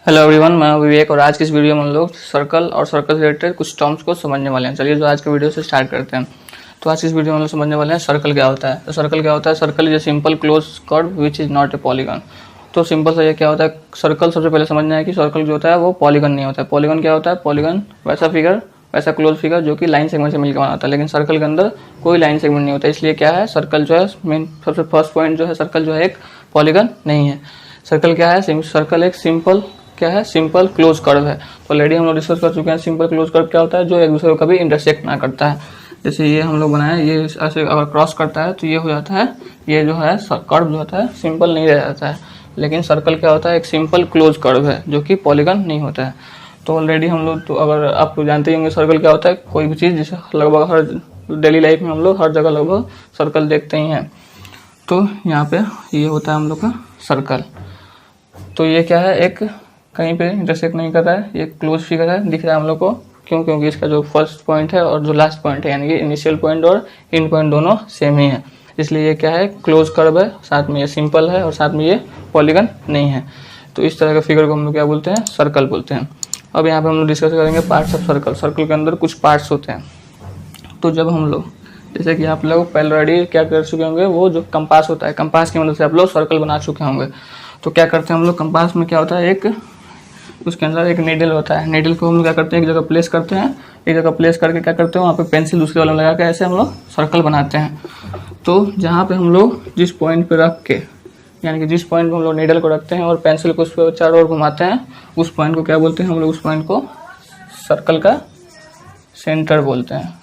Hello everyone, मैं विवेक और आज की इस वीडियो में हम लोग सर्कल और सर्कल से रिलेटेड कुछ टर्म्स को समझने वाले हैं। चलिए तो आज के वीडियो से स्टार्ट करते हैं। तो आज की इस वीडियो में हम लोग समझने वाले हैं सर्कल क्या होता है। तो सर्कल क्या होता है? Circle is a simple close curve which is not a polygon. तो सिंपल सा ये क्या होता है? सर्कल सबसे पहले समझना है कि सर्कल जो होता है वो पॉलीगन नहीं होता है। पॉलीगन क्या होता है? पॉलीगन वैसा फिगर, वैसा क्लोज फिगर जो कि लाइन सेगमेंट से मिलकर बना होता है, लेकिन सर्कल के अंदर कोई लाइन सेगमेंट नहीं होता। इसलिए क्या है, सर्कल जो है मेन सबसे फर्स्ट पॉइंट जो है, सर्कल जो है एक पॉलीगन नहीं है। सर्कल क्या है? सर्कल एक सिंपल क्या है? सिंपल क्लोज कर्व है। तो ऑलरेडी हम लोग डिस्कस कर चुके हैं सिंपल क्लोज कर्व क्या होता है, जो एक दूसरे को कभी इंटरसेक्ट ना करता है। जैसे ये हम लोग बनाए, ये ऐसे अगर क्रॉस करता है तो ये हो जाता है, ये जो है कर्व जो होता है सिंपल नहीं रह जाता है। लेकिन सर्कल क्या होता है? एक सिंपल क्लोज कर्व है जो कि पॉलीगन नहीं होता है। तो ऑलरेडी हम लोग, तो अगर आप जानते ही होंगे सर्कल क्या होता है, कोई भी चीज़ जैसे लगभग हर डेली लाइफ में हम लोग हर जगह लगभग सर्कल देखते ही हैं। तो यहाँ पे ये होता है हम लोग का सर्कल। तो ये क्या है, एक कहीं पे इंटरसेक्ट नहीं कर रहा है, ये क्लोज फिगर है, दिख रहा है हम लोग को। क्यों? क्योंकि इसका जो फर्स्ट पॉइंट है और जो लास्ट पॉइंट है, यानी कि इनिशियल पॉइंट और एंड पॉइंट दोनों सेम ही है। इसलिए ये क्या है, क्लोज कर्व है, साथ में ये सिंपल है और साथ में ये पॉलीगन नहीं है। तो इस तरह के फिगर को हम लोग क्या बोलते हैं? सर्कल बोलते हैं। अब यहाँ पे हम लोग डिस्कस करेंगे पार्ट्स ऑफ सर्कल। सर्कल के अंदर कुछ पार्ट्स होते हैं। तो जब हम लोग, जैसे कि आप लोग पहले ऑलरेडी क्या कर चुके होंगे, वो जो कंपास होता है, कंपास की मदद से आप लोग सर्कल बना चुके होंगे। तो क्या करते हैं हम लोग, कंपास में क्या होता है, एक उसके अंदर एक नीडल होता है। नीडल को हम लोग क्या करते हैं, एक जगह प्लेस करते हैं, एक जगह प्लेस करके क्या करते हैं, वहाँ पे पेंसिल दूसरे वाले में लगा के ऐसे हम लोग सर्कल बनाते हैं। तो जहाँ पे हम लोग जिस पॉइंट पे रख के, यानी कि जिस पॉइंट पे हम लोग नीडल को रखते हैं और पेंसिल को उस पर चारों ओर घुमाते हैं, उस पॉइंट को क्या बोलते हैं हम लोग? उस पॉइंट को सर्कल का सेंटर बोलते हैं।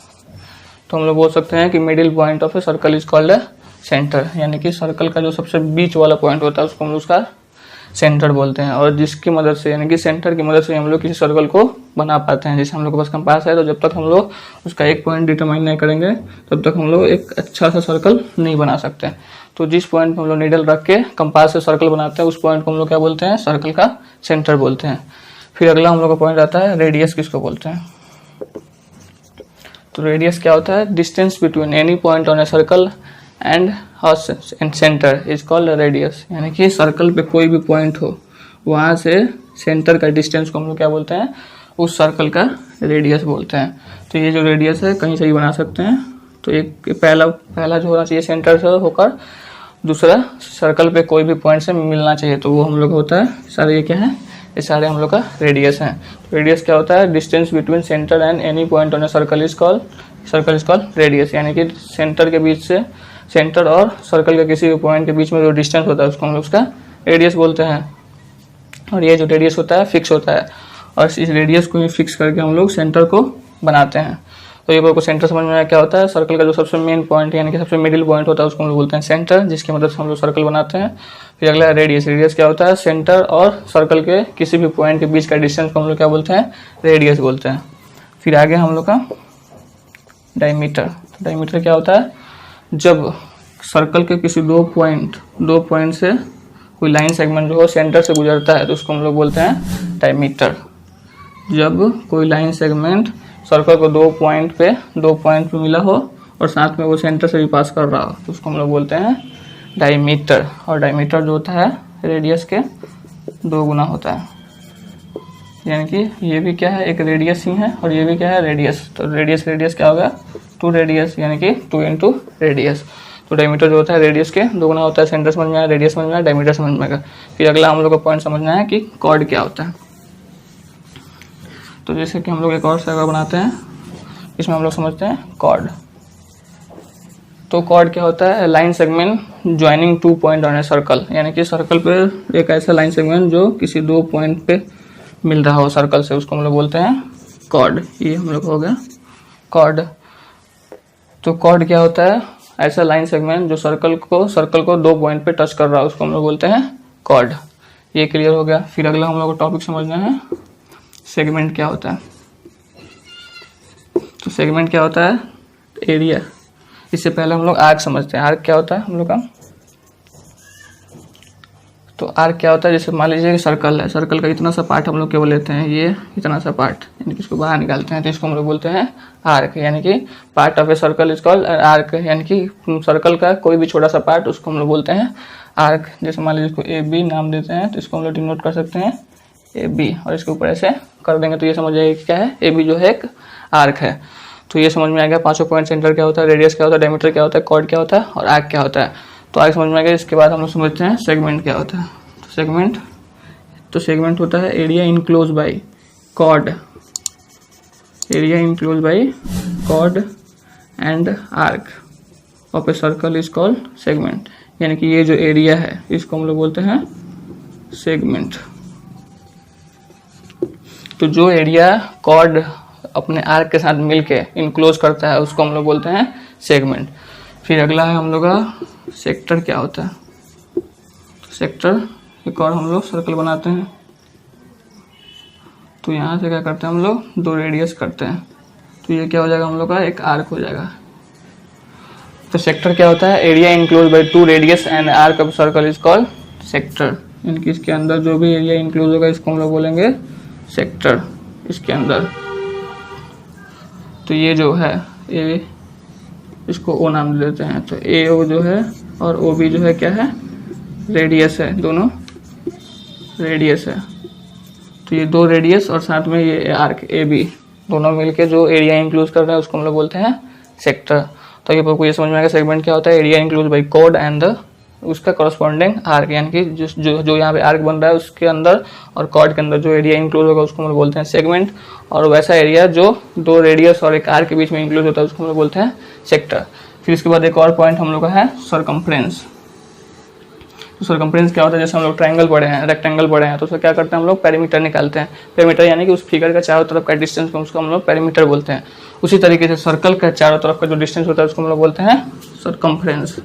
तो हम लोग बोल सकते हैं कि middle point of a circle is called a centre, यानी कि सर्कल का जो सबसे बीच वाला पॉइंट होता है उसको हम लोग उसका सेंटर बोलते हैं। और जिसकी मदद से, यानी कि सेंटर की मदद से हम लोग किसी सर्कल को बना पाते हैं। जैसे हम लोग के पास कंपास है, तो जब तक हम लोग उसका एक पॉइंट डिटरमाइन नहीं करेंगे तब तक हम लोग एक अच्छा सा सर्कल नहीं बना सकते। तो जिस पॉइंट पे हम लोग नीडल रख के कंपास से सर्कल बनाते हैं, उस पॉइंट को हम लोग क्या बोलते हैं? सर्कल का सेंटर बोलते हैं। फिर अगला हम लोग का पॉइंट आता है रेडियस, किसको बोलते हैं? तो रेडियस क्या होता है? Distance between any point on a circle and centre is called radius. यानी कि सर्कल पे कोई भी पॉइंट हो, वहाँ से सेंटर का डिस्टेंस को हम लोग क्या बोलते हैं? उस सर्कल का रेडियस बोलते हैं। तो ये जो रेडियस है कहीं से भी बना सकते हैं। तो एक पहला जो होना चाहिए सेंटर से होकर, दूसरा सर्कल पे कोई भी पॉइंट से मिलना चाहिए, तो वो हम लोग होता है सारे, ये क्या है, ये सारे हम लोग का रेडियस हैं। तो रेडियस क्या होता है? Distance between centre and any point on A circle is called radius. यानी कि सेंटर के बीच से, सेंटर और सर्कल के किसी भी पॉइंट के बीच में जो डिस्टेंस होता है उसको हम लोग उसका रेडियस बोलते हैं। और ये जो रेडियस होता है फिक्स होता है, और इस रेडियस को ही फिक्स करके हम लोग सेंटर को बनाते हैं। तो ये को सेंटर समझ में आया क्या होता है? सर्कल का जो सबसे मेन पॉइंट यानी कि सबसे मिडिल पॉइंट होता है उसको हम लोग बोलते हैं सेंटर, जिसकी मदद से हम लोग सर्कल बनाते हैं। फिर अगला है रेडियस। रेडियस क्या होता है? सेंटर और सर्कल के किसी भी पॉइंट के बीच का डिस्टेंस को हम लोग क्या बोलते हैं? रेडियस बोलते हैं। फिर आगे हम लोग का डायमीटर। डायमीटर क्या होता है? जब सर्कल के किसी दो पॉइंट से कोई लाइन सेगमेंट जो हो सेंटर से गुजरता है तो उसको हम लोग बोलते हैं डायमीटर। जब कोई लाइन सेगमेंट सर्कल को दो पॉइंट पे मिला हो और साथ में वो सेंटर से भी पास कर रहा हो तो उसको हम लोग बोलते हैं डायमीटर। और डायमीटर जो होता है रेडियस के 2 गुना होता है। यानी कि ये भी क्या है? एक रेडियस ही है, और ये भी क्या है? रेडियस। तो रेडियस क्या होगा? 2 रेडियस, यानी कि 2 इंटू रेडियस। तो डायमीटर जो होता है रेडियस के 2 गुना होता है। सेंटर समझ में आया, रेडियस समझ में आया, डायमीटर समझ में आएगा। फिर अगला हम लोग का पॉइंट समझना है कि कॉर्ड क्या होता है। तो जैसे कि हम लोग एक और सर्कल बनाते हैं, इसमें हम लोग समझते हैं कॉर्ड। तो कॉर्ड क्या होता है? Line segment joining 2 point on a circle. यानी कि सर्कल पे एक ऐसा लाइन सेगमेंट जो किसी 2 पॉइंट पे मिल रहा हो सर्कल से, उसको हम लोग बोलते हैं कॉर्ड। ये हम लोग हो गया कॉर्ड। तो कॉर्ड क्या होता है? ऐसा लाइन सेगमेंट जो सर्कल को 2 पॉइंट पे टच कर रहा है, उसको हम लोग बोलते हैं कॉर्ड। ये क्लियर हो गया। फिर अगला हम लोग को टॉपिक समझना है सेगमेंट क्या होता है। तो सेगमेंट क्या होता है? एरिया। इससे पहले हम लोग आर्क समझते हैं। आर्क क्या होता है हम लोग का? तो आर्क क्या होता है? जैसे मान लीजिए कि सर्कल है, सर्कल का इतना सा पार्ट हम लोग केवल लेते हैं, ये इतना सा पार्ट, यानी कि इसको बाहर निकालते हैं, तो इसको हम लोग बोलते हैं आर्क। यानी कि part of a circle is called arc. यानी कि सर्कल का कोई भी छोटा सा पार्ट, उसको हम लोग बोलते हैं आर्क। जैसे मान लीजिए इसको ए बी नाम देते हैं, तो इसको हम लोग डिनोट कर सकते हैं ए बी, और इसके ऊपर ऐसे कर देंगे तो ये समझ जाएगा कि क्या है, ए बी जो है एक आर्क है। तो ये समझ में आ गया पांचों पॉइंट, सेंटर क्या होता है, रेडियस क्या होता है, डायमीटर क्या होता है, कॉर्ड क्या होता है और आर्क क्या होता है। तो आगे समझ में आ गया। इसके बाद हम लोग समझते हैं सेगमेंट क्या होता है। तो सेगमेंट होता है area enclose by chord, area enclose by chord and arc of a circle is called segment. यानी कि ये जो एरिया है इसको हम लोग बोलते हैं सेगमेंट। तो जो एरिया कॉर्ड अपने आर्क के साथ मिलके इनक्लोज करता है उसको हम लोग बोलते हैं सेगमेंट। फिर अगला है हम लोग का सेक्टर क्या होता है। सेक्टर एक और हम लोग सर्कल बनाते हैं, तो यहाँ से क्या करते हैं हम लोग, दो रेडियस करते हैं, तो ये क्या हो जाएगा हम लोग का, एक आर्क हो जाएगा। तो सेक्टर क्या होता है, area enclose by two radius and arc of circle is called sector. यानी कि इसके अंदर जो भी एरिया इंक्लूड होगा इसको हम लोग बोलेंगे सेक्टर। इसके अंदर तो ये जो है ए, इसको ओ नाम दे देते हैं। तो ए ओ जो है और ओ बी जो है क्या है, रेडियस है, दोनों रेडियस है। तो ये दो रेडियस और साथ में ये आर्क ए बी दोनों मिलके जो एरिया इंक्लूड कर रहे हैं उसको हम लोग बोलते हैं सेक्टर। तो ये आपको ये समझ में आएगा सेगमेंट क्या होता है, area include by chord and उसका कॉरस्पॉन्डिंग आर्क। यानी कि जो यहाँ पे आर्क बन रहा है उसके अंदर और कॉर्ड के अंदर जो एरिया इंक्लूड होगा उसको हम लोग बोलते हैं सेगमेंट। और वैसा एरिया जो दो रेडियस और एक आर्क के बीच में इंक्लूड होता है उसको हम लोग बोलते हैं सेक्टर। फिर इसके बाद एक और पॉइंट हम लोग का है सरकमफ्रेंस। तो सरकमफ्रेंस क्या होता है, जैसे हम लोग ट्रायंगल पढ़े हैं, रेक्टेंगल पढ़े हैं, तो उसका क्या करते हैं हम लोग, पेरीमीटर निकालते हैं। पेरीमीटर यानी कि उस फिगर का चारों तरफ का डिस्टेंस को उसको हम लोग पेरीमीटर बोलते हैं। उसी तरीके से सर्कल का चारों तरफ का जो डिस्टेंस होता है उसको हम लोग बोलते हैं सरकमफ्रेंस।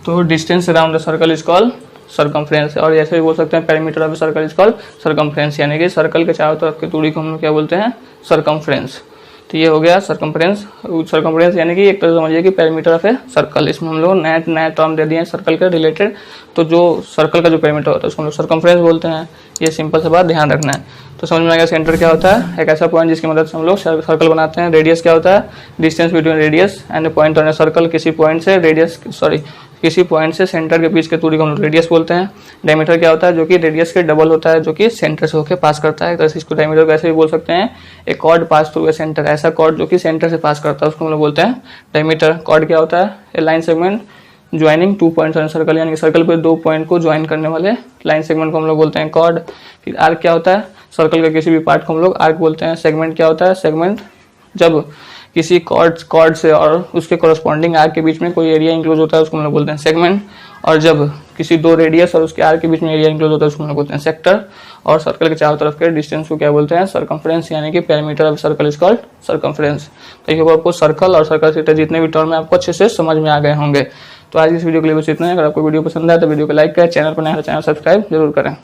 तो distance around the circle is called circumference. और ऐसे भी बोल सकते हैं perimeter of the circle is called circumference. यानी कि सर्कल के चारों तरफ की दूरी को हम लोग क्या बोलते हैं, सरकमफ्रेंस। तो ये हो गया सरकमफ्रेंस। सरकमफ्रेंस यानी कि एक तरह से समझिए कि पेरीमीटर ऑफ ए सर्कल। इसमें हम लोग नया टर्म दे दिए हैं सर्कल के रिलेटेड। तो जो सर्कल का जो पेरीमीटर होता है उसको हम लोग सरकमफ्रेंस बोलते हैं। ये सिंपल सा बात ध्यान रखना है। तो समझ में आ गया सेंटर क्या होता है, एक ऐसा पॉइंट जिसकी मदद से हम लोग सर्कल बनाते हैं। रेडियस क्या होता है, distance between radius and point on a circle. किसी पॉइंट से किसी पॉइंट से सेंटर के बीच के दूरी को हम लोग रेडियस बोलते हैं। डायमीटर क्या होता है, जो कि रेडियस के डबल होता है, जो कि सेंटर से होकर पास करता है। तो इसको डायमीटर को ऐसे भी बोल सकते हैं, एक chord pass through a centre. ऐसा कॉर्ड जो कि सेंटर से पास करता है उसको हम लोग बोलते हैं डायमीटर। कॉर्ड क्या होता है, a line segment joining two points on circle. यानी कि सर्कल पे दो पॉइंट को ज्वाइन करने वाले लाइन सेगमेंट को हम लोग बोलते हैं कॉर्ड। फिर आर्क क्या होता है, सर्कल के किसी भी पार्ट को हम लोग आर्क बोलते हैं। सेगमेंट क्या होता है, सेगमेंट जब किसी कॉर्ड से और उसके कॉरस्पॉन्डिंग आर्क के बीच में कोई एरिया इंक्लूड होता है उसको हम लोग बोलते हैं सेगमेंट। और जब किसी दो रेडियस और उसके आर्क के बीच में एरिया इंक्लूड होता है उसको हम लोग बोलते हैं सेक्टर। और सर्कल के चारों तरफ के डिस्टेंस को क्या बोलते हैं, सरकमफ्रेंस। यानी कि perimeter of circle is called circumference. तो ये आपको सर्कल और सर्कल से जितने भी टर्म है आपको अच्छे से समझ में आ गए होंगे। तो आज इस वीडियो के लिए बस इतना है। अगर आपको वीडियो पसंद आए तो वीडियो को लाइक करें, चैनल पर नया है चैनल सब्सक्राइब जरूर करें।